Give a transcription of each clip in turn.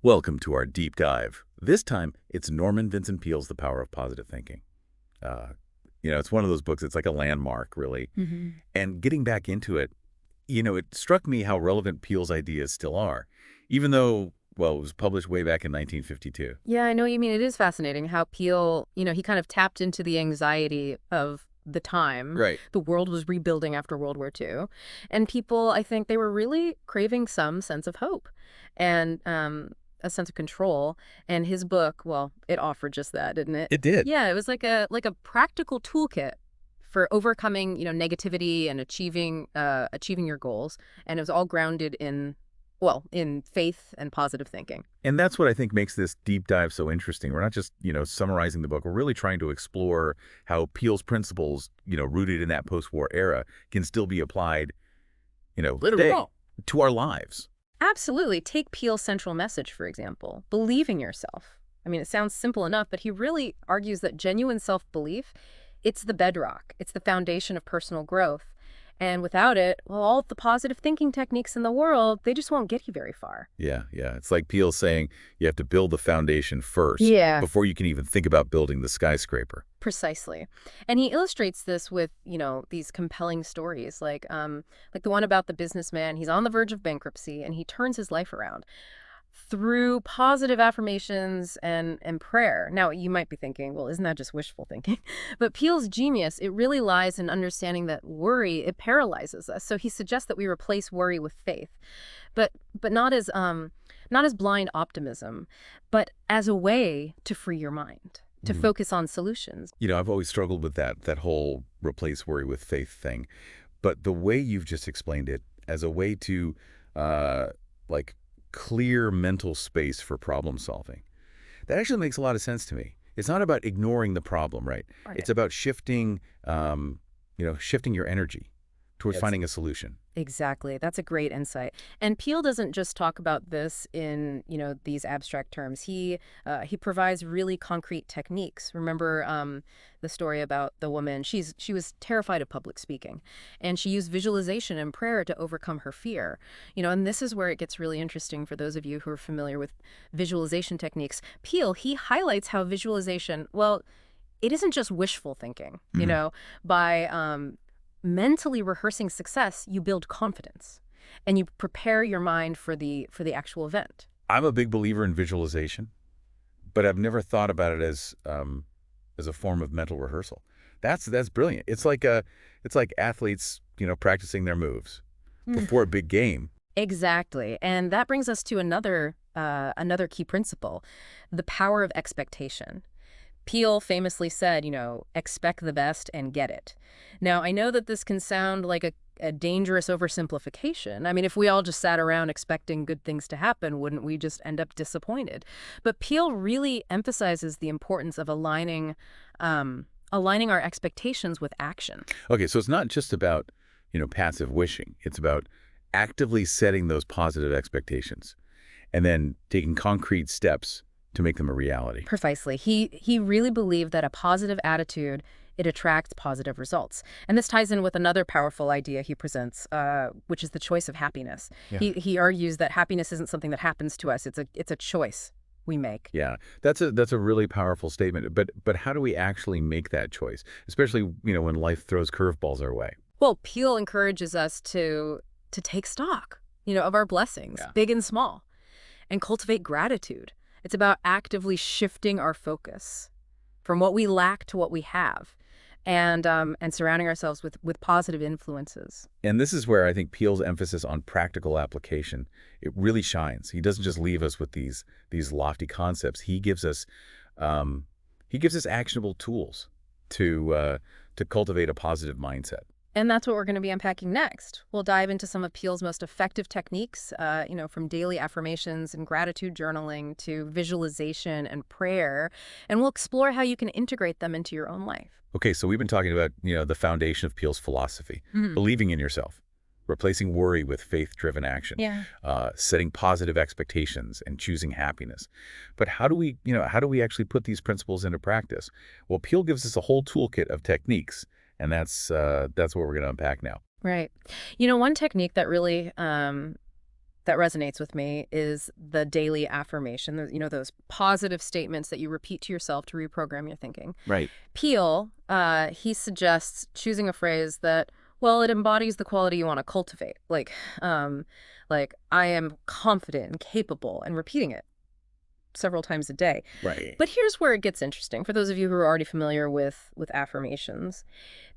Welcome to our deep dive. This time, it's Norman Vincent Peale's The Power of Positive Thinking. Uh, it's one of those books, it's like a landmark, really. hmm And getting back into it, it struck me how relevant Peale's ideas still are, even though, well, it was published way back in 1952. Yeah, I know what you mean. It is fascinating how Peale, he kind of tapped into the anxiety of the time. Right. The world was rebuilding after World War II. And people, I think they were really craving some sense of hope and a sense of control. And his book, well, it offered just that, didn't it? It did. Yeah, it was like a practical toolkit for overcoming, negativity and achieving your goals. And it was all grounded in, well, in faith and positive thinking. And that's what I think makes this deep dive so interesting. We're not just, summarizing the book. We're really trying to explore how Peale's principles, rooted in that post-war era, can still be applied, today to our lives. Absolutely. Take Peele's central message, for example. Believe in yourself. I mean, it sounds simple enough, but he really argues that genuine self-belief, it's the bedrock. It's the foundation of personal growth. And without it, well, all the positive thinking techniques in the world, they just won't get you very far. Yeah, yeah. It's like Peale saying you have to build the foundation first Yeah. before you can even think about building the skyscraper. Precisely. And he illustrates this with, these compelling stories, like the one about the businessman. He's on the verge of bankruptcy and he turns his life around through positive affirmations and prayer. Now, you might be thinking, well, isn't that just wishful thinking? But Peele's genius, it really lies in understanding that worry, it paralyzes us. So he suggests that we replace worry with faith, but not as blind optimism, but as a way to free your mind, to focus on solutions. I've always struggled with that whole replace worry with faith thing. But the way you've just explained it as a way to, like, clear mental space for problem solving, that actually makes a lot of sense to me. It's not about ignoring the problem, right? Right. It's about shifting your energy towards finding a solution. Exactly. That's a great insight. And Peele doesn't just talk about this in, these abstract terms. He provides really concrete techniques. Remember the story about the woman? She was terrified of public speaking, and she used visualization and prayer to overcome her fear. And this is where it gets really interesting for those of you who are familiar with visualization techniques. Peele, he highlights how visualization, well, it isn't just wishful thinking, by mentally rehearsing success, you build confidence and you prepare your mind for the actual event. I'm a big believer in visualization, but I've never thought about it as a form of mental rehearsal. That's brilliant. It's like athletes, practicing their moves before a big game. Exactly. And that brings us to another key principle, the power of expectation. Peele famously said, expect the best and get it. Now, I know that this can sound like a dangerous oversimplification. I mean, if we all just sat around expecting good things to happen, wouldn't we just end up disappointed? But Peele really emphasizes the importance of aligning our expectations with action. Okay, so it's not just about, passive wishing. It's about actively setting those positive expectations and then taking concrete steps to make them a reality. Precisely. He really believed that a positive attitude, it attracts positive results. And this ties in with another powerful idea he presents, which is the choice of happiness. Yeah. He argues that happiness isn't something that happens to us. It's a choice we make. Yeah, that's a really powerful statement. But how do we actually make that choice, especially when life throws curveballs our way? Well, Peele encourages us to take stock, of our blessings, Yeah. big and small, and cultivate gratitude. It's about actively shifting our focus from what we lack to what we have, and surrounding ourselves with positive influences. And this is where I think Peele's emphasis on practical application, it really shines. He doesn't just leave us with these lofty concepts. He gives us actionable tools to cultivate a positive mindset. And that's what we're going to be unpacking next. We'll dive into some of Peele's most effective techniques, from daily affirmations and gratitude journaling to visualization and prayer, and we'll explore how you can integrate them into your own life. Okay, so we've been talking about, the foundation of Peele's philosophy, believing in yourself, replacing worry with faith-driven action, Yeah. Setting positive expectations and choosing happiness. But how do we actually put these principles into practice? Well, Peele gives us a whole toolkit of techniques, and that's what we're going to unpack now. Right. One technique that really that resonates with me is the daily affirmation, those positive statements that you repeat to yourself to reprogram your thinking. Right. Peale, he suggests choosing a phrase that, well, it embodies the quality you want to cultivate. Like I am confident and capable, and repeating it several times a day. Right. But here's where it gets interesting. For those of you who are already familiar with affirmations,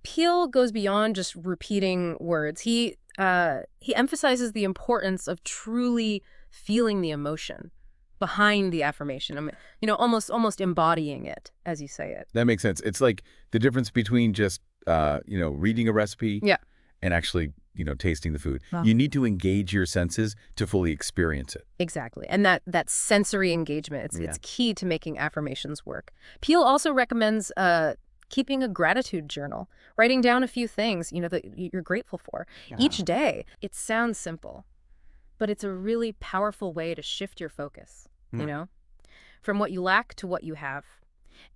Peale goes beyond just repeating words. He emphasizes the importance of truly feeling the emotion behind the affirmation. I mean, almost embodying it as you say it. That makes sense. It's like the difference between just, reading a recipe Yeah. and actually, tasting the food. Wow. You need to engage your senses to fully experience it. Exactly. And that sensory engagement, Yeah. it's key to making affirmations work. Peale also recommends keeping a gratitude journal, writing down a few things, that you're grateful for each day. It sounds simple, but it's a really powerful way to shift your focus, from what you lack to what you have,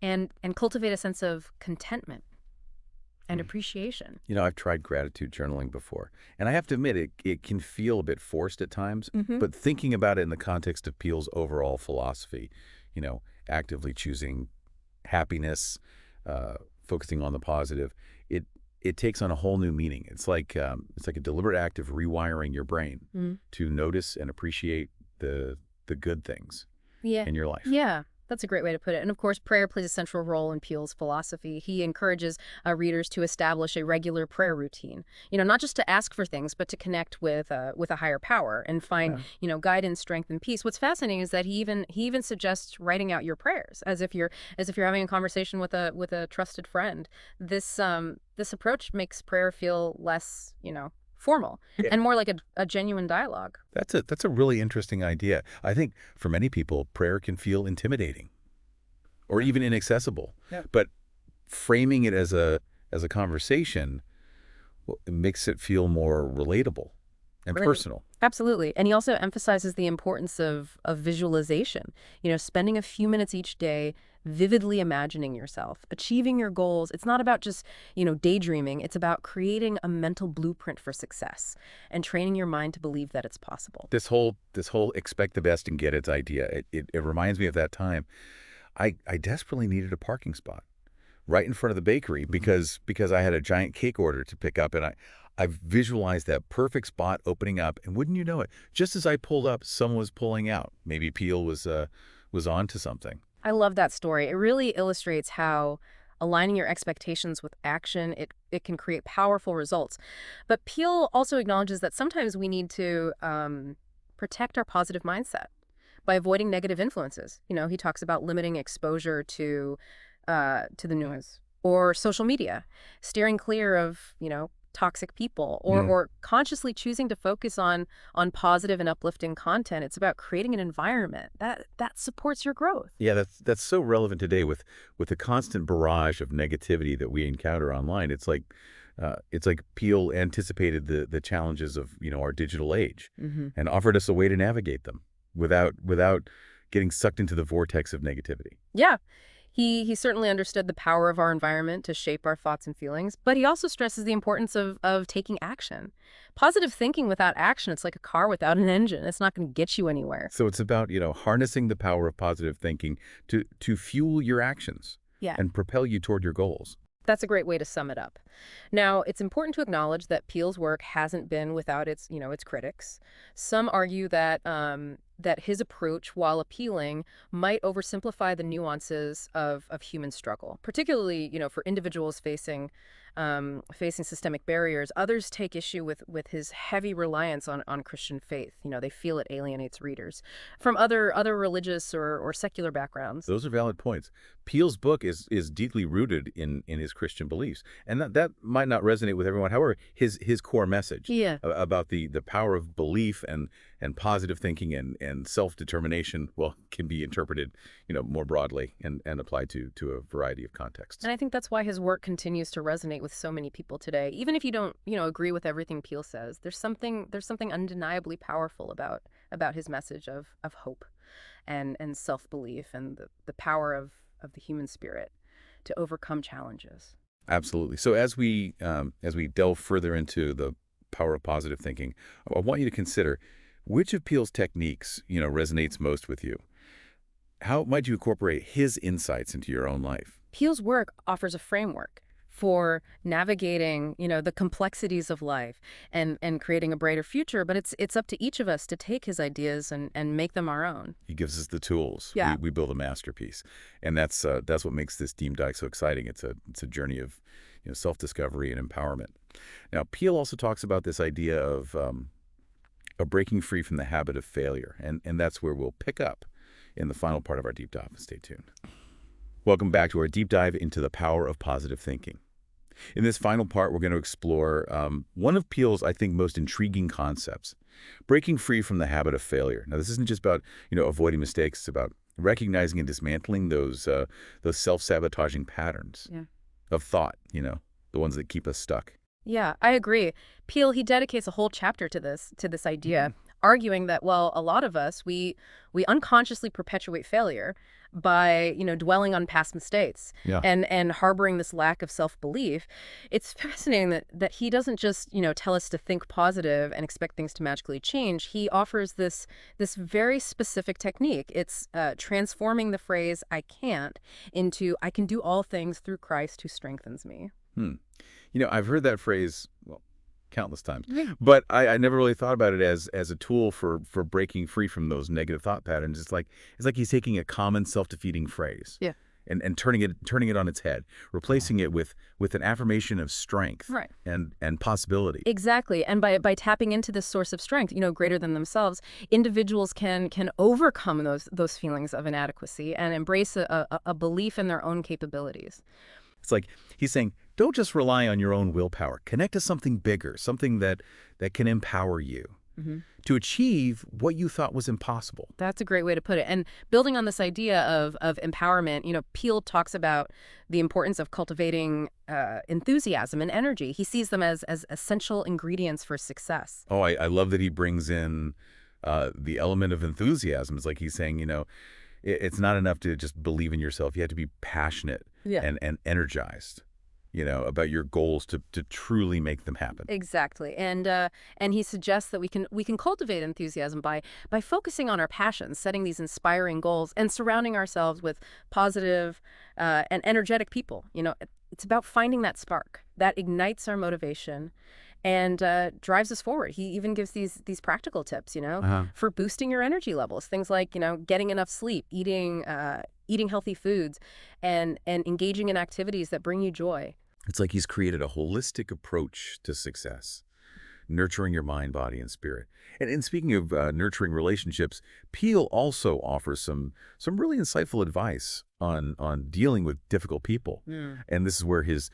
and cultivate a sense of contentment and appreciation. I've tried gratitude journaling before, and I have to admit it can feel a bit forced at times, but thinking about it in the context of Peele's overall philosophy, actively choosing happiness, focusing on the positive, it takes on a whole new meaning. It's like a deliberate act of rewiring your brain to notice and appreciate the good things in your life. Yeah, that's a great way to put it. And of course, prayer plays a central role in Peele's philosophy. He encourages readers to establish a regular prayer routine. Not just to ask for things, but to connect with a higher power and find guidance, strength, and peace. What's fascinating is that he even suggests writing out your prayers as if you're having a conversation with a trusted friend. This approach makes prayer feel less formal and more like a genuine dialogue. That's a really interesting idea. I think for many people, prayer can feel intimidating or even inaccessible. Yeah. But framing it as a conversation, well, it makes it feel more relatable and personal. Absolutely. And he also emphasizes the importance of visualization, spending a few minutes each day vividly imagining yourself, achieving your goals. It's not about just, daydreaming. It's about creating a mental blueprint for success and training your mind to believe that it's possible. This whole expect the best and get it idea, it reminds me of that time. I desperately needed a parking spot right in front of the bakery because I had a giant cake order to pick up, and I visualized that perfect spot opening up, and wouldn't you know it, just as I pulled up, someone was pulling out. Maybe Peale was on to something. I love that story. It really illustrates how aligning your expectations with action, it can create powerful results. But Peale also acknowledges that sometimes we need to protect our positive mindset by avoiding negative influences. He talks about limiting exposure to the news or social media, steering clear of, toxic people, or consciously choosing to focus on positive and uplifting content. It's about creating an environment that supports your growth. Yeah, that's so relevant today with the constant barrage of negativity that we encounter online. It's like Peale anticipated the challenges of our digital age and offered us a way to navigate them without getting sucked into the vortex of negativity. Yeah. He certainly understood the power of our environment to shape our thoughts and feelings, but he also stresses the importance of taking action. Positive thinking without action, it's like a car without an engine. It's not going to get you anywhere. So it's about, harnessing the power of positive thinking to fuel your actions and propel you toward your goals. That's a great way to sum it up. Now, it's important to acknowledge that Peele's work hasn't been without its critics. Some argue that that his approach, while appealing, might oversimplify the nuances of human struggle, particularly, for individuals facing systemic barriers. Others take issue with his heavy reliance on Christian faith. They feel it alienates readers from other religious or secular backgrounds. Those are valid points. Peele's book is deeply rooted in his Christian beliefs, and that might not resonate with everyone. However, his core message about the power of belief and positive thinking and self-determination, can be interpreted, more broadly and applied to a variety of contexts. And I think that's why his work continues to resonate with so many people today. Even if you don't, agree with everything Peale says, there's something undeniably powerful about his message of hope and self-belief and the power of the human spirit to overcome challenges. Absolutely. So as we delve further into the power of positive thinking, I want you to consider, Which of Peele's techniques, resonates most with you? How might you incorporate his insights into your own life? Peele's work offers a framework for navigating, the complexities of life and creating a brighter future, but it's up to each of us to take his ideas and make them our own. He gives us the tools. Yeah. We build a masterpiece, and that's what makes this deep dive so exciting. It's a journey of self-discovery and empowerment. Now, Peele also talks about this idea of breaking free from the habit of failure, and that's where we'll pick up in the final part of our deep dive. Stay tuned. Welcome back to our deep dive into the power of positive thinking. In this final part, we're going to explore one of Peele's, I think, most intriguing concepts, breaking free from the habit of failure. Now, this isn't just about, avoiding mistakes. It's about recognizing and dismantling those self-sabotaging patterns Yeah. of thought, the ones that keep us stuck. Yeah, I agree. Peele, he dedicates a whole chapter to this idea, arguing that, well, a lot of us, we unconsciously perpetuate failure by, dwelling on past mistakes Yeah. and harboring this lack of self-belief. It's fascinating that he doesn't just, tell us to think positive and expect things to magically change. He offers this very specific technique. It's transforming the phrase "I can't" into "I can do all things through Christ who strengthens me." Hmm. I've heard that phrase, well, countless times, but I never really thought about it as a tool for breaking free from those negative thought patterns. It's like he's taking a common self-defeating phrase, Yeah. and turning it on its head, replacing it with an affirmation of strength, Right. and possibility. Exactly. And by tapping into this source of strength, greater than themselves, individuals can overcome those feelings of inadequacy and embrace a belief in their own capabilities. It's like he's saying, don't just rely on your own willpower. Connect to something bigger, something that can empower you to achieve what you thought was impossible. That's a great way to put it. And building on this idea of empowerment, Peele talks about the importance of cultivating enthusiasm and energy. He sees them as essential ingredients for success. Oh, I love that he brings in the element of enthusiasm. It's like he's saying, it's not enough to just believe in yourself. You have to be passionate Yeah. and energized, about your goals to truly make them happen. Exactly. And he suggests that we can cultivate enthusiasm by focusing on our passions, setting these inspiring goals, and surrounding ourselves with positive and energetic people. It's about finding that spark that ignites our motivation and drives us forward. He even gives these practical tips, for boosting your energy levels. Things like, getting enough sleep, eating healthy foods, and engaging in activities that bring you joy. It's like he's created a holistic approach to success, nurturing your mind, body, and spirit. And speaking of nurturing relationships, Peele also offers some really insightful advice on dealing with difficult people. And this is where his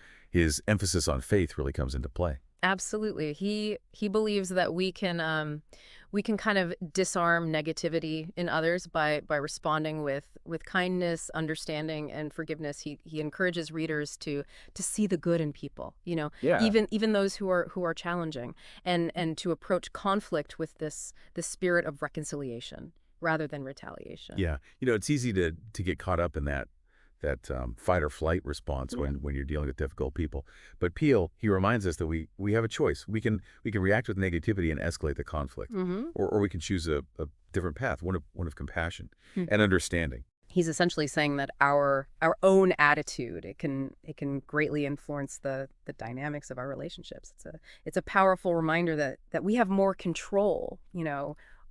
emphasis on faith really comes into play. Absolutely. He believes that we can kind of disarm negativity in others by responding with kindness, understanding, and forgiveness. He encourages readers to see the good in people, Yeah. even those who are challenging, and to approach conflict with this spirit of reconciliation rather than retaliation. Yeah. It's easy to get caught up in that fight or flight response when you're dealing with difficult people. But Peele, he reminds us that we have a choice. We can react with negativity and escalate the conflict, or we can choose a different path, one of compassion and understanding. He's essentially saying that our own attitude, it can greatly influence the dynamics of our relationships. It's a powerful reminder that we have more control,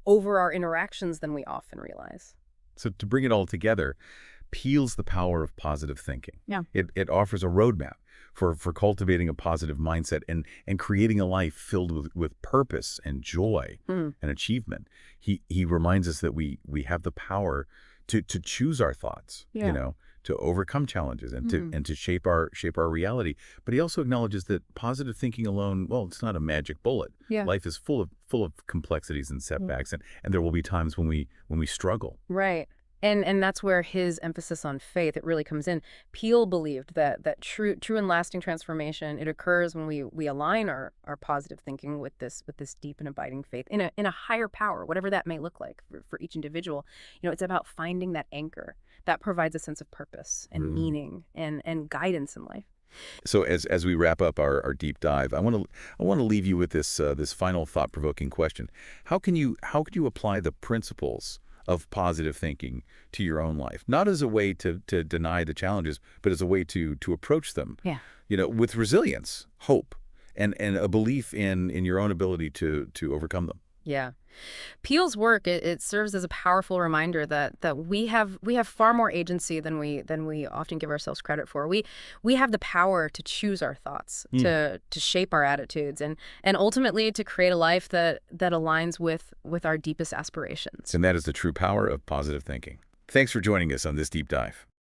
over our interactions than we often realize. So to bring it all together, Peele's The Power of Positive Thinking. Yeah. It offers a roadmap for cultivating a positive mindset and creating a life filled with purpose and joy and achievement. He reminds us that we have the power to choose our thoughts, to overcome challenges and to shape our reality. But he also acknowledges that positive thinking alone, well, it's not a magic bullet. Yeah. Life is full of complexities and setbacks, and there will be times when we struggle. Right. And that's where his emphasis on faith, it really comes in. Peele believed that true and lasting transformation, it occurs when we align our positive thinking with this deep and abiding faith in a higher power, whatever that may look like for each individual. It's about finding that anchor that provides a sense of purpose and meaning and guidance in life. So as we wrap up our deep dive, I want to leave you with this final thought-provoking question. How could you apply the principles of positive thinking to your own life? Not as a way to deny the challenges, but as a way to approach them, Yeah. with resilience, hope, and a belief in your own ability to overcome them. Yeah. Peele's work, it serves as a powerful reminder that we have far more agency than we often give ourselves credit for. We have the power to choose our thoughts, Hmm. to shape our attitudes, and ultimately to create a life that aligns with our deepest aspirations. And that is the true power of positive thinking. Thanks for joining us on this deep dive.